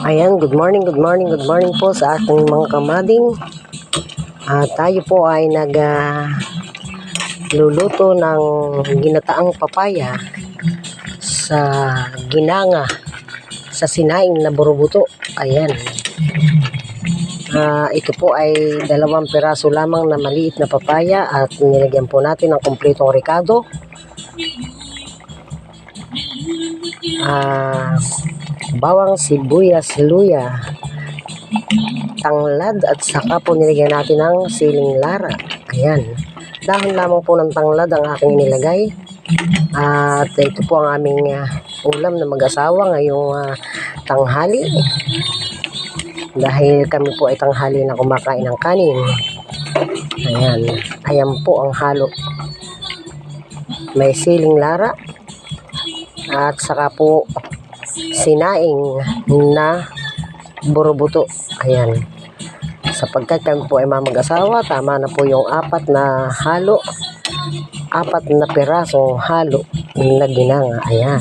Ayan, good morning po sa ating mga kamading. Tayo po ay luluto ng ginataang papaya sa ginanga sa sinaing na burubuto. Ayan. Ito po ay 2 piraso lamang na maliit na papaya at nilagyan po natin ng kumpletong ricado. Bawang, sibuyas, luya, tanglad at saka po nilagyan natin ng siling lara. Ayan. Dahon lamang po ng tanglad ang aking nilagay. At ito po ang aming ulam na mag-asawa ngayong tanghali. Dahil kami po ay tanghali na kumakain ng kanin. Ayan. Ayan po ang halo. May siling lara at saka po sinaing na burubuto. Ayan. Sapagkat kami po ay mamag-asawa, tama na po yung 4 na halo. 4 na pirasong halo na ginanga. Ayan.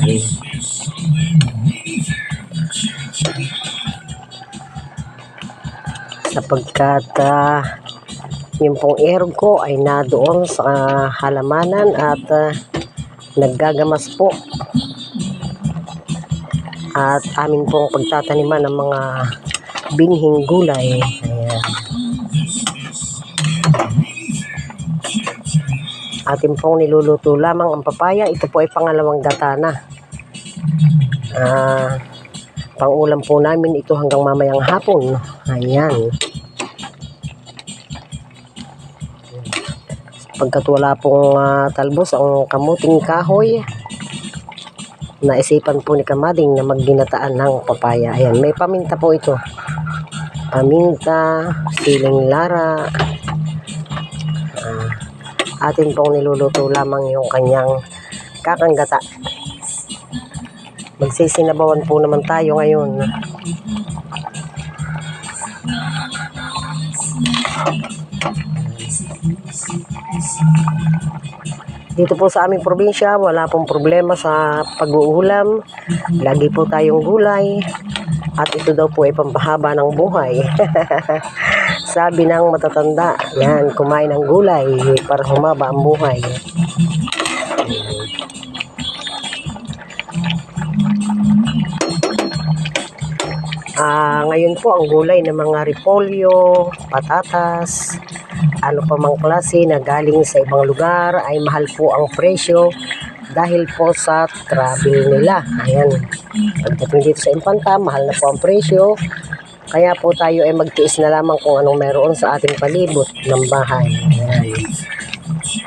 Sapagkat yung pong erog ko ay nadoon sa halamanan at naggagamas po. At amin pong pagtataniman ng mga binhing gulay. Ayan. Atin pong niluluto lamang ang papaya. Ito po ay pangalawang gata na. Pang-ulam po namin ito hanggang mamayang hapon. Ayan. Pagkat wala pong talbos ang kamuting kahoy, naisipan po ni Kamading na magginataan ng papaya. Ayan, may paminta po ito. Paminta, siling lara. Atin pong niluluto lamang yung kanyang kakanggata. Magsisinabawan po naman tayo ngayon. Dito po sa aming probinsya, wala pong problema sa pag-uulam. Lagi po tayong gulay. At ito daw po ay pampahaba ng buhay. Sabi ng matatanda, yan, kumain ng gulay para humaba ang buhay. Ngayon po ang gulay ng mga repolyo, patatas, ano pa mang klase na galing sa ibang lugar ay mahal po ang presyo dahil po sa travel nila. Ayan. Pagdating dito sa Infanta, mahal na po ang presyo. Kaya po tayo ay magtiis na lamang kung anong meron sa ating palibot ng bahay. Ayan.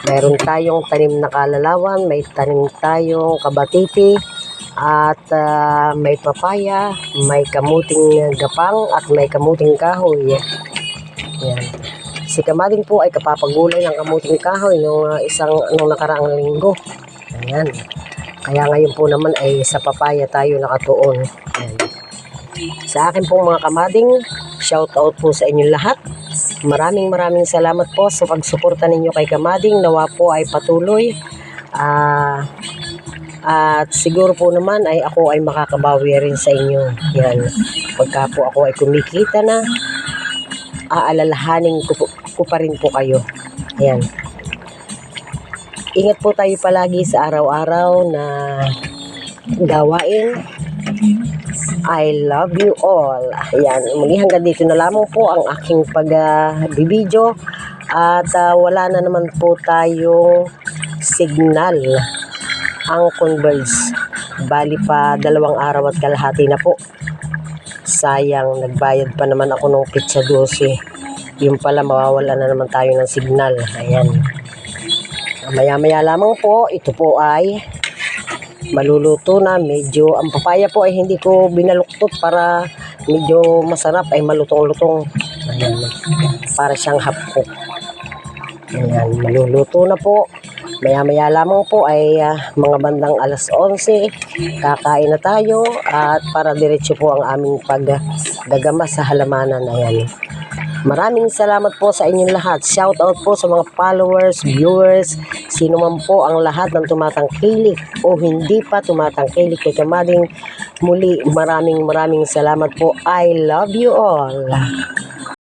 Meron tayong tanim na kalalawan, may tanim tayong kabatiti, at may papaya, may kamuting gapang, at may kamuting kahoy. Ayan. Si Kamading po ay kapapagulay ng kamuting kahoy nung nakaraang linggo. Ayan. Kaya ngayon po naman ay sa papaya tayo nakatuon. Ayan. Sa akin pong mga Kamading, shout out po sa inyong lahat. Maraming salamat po sa pagsuporta ninyo kay Kamading. Nawa po ay patuloy. At siguro po naman ay ako ay makakabawi rin sa inyo. Yan. Pagka po ako ay kumikita na, aalalahanin ko pa rin po kayo. Ayan. Ingat po tayo palagi sa araw-araw na gawain. I love you all. Ayan. Muli hanggang dito na lamang po ang aking pagbibideo. At wala na naman po tayong signal ang Converge. Bali pa 2 araw at kalahati na po. Sayang, nagbayad pa naman ako ng pizza 12. Yung pala mawawala na naman tayo ng signal. Ayan. Maya-maya lamang po, ito po ay maluluto na. Medyo, ang papaya po ay hindi ko binaluktot para medyo masarap, ay malutong-lutong. Ayan. Para siyang half cook. Ayan, maluluto na po. Maya-maya lamang po ay mga bandang 11:00, kakain na tayo at para diretso po ang aming paggagama sa halamanan. Ayan. Maraming salamat po sa inyong lahat. Shout out po sa mga followers, viewers, sino man po ang lahat ng tumatangkilik o hindi pa tumatangkilik kay Kamading. Muli, maraming salamat po. I love you all.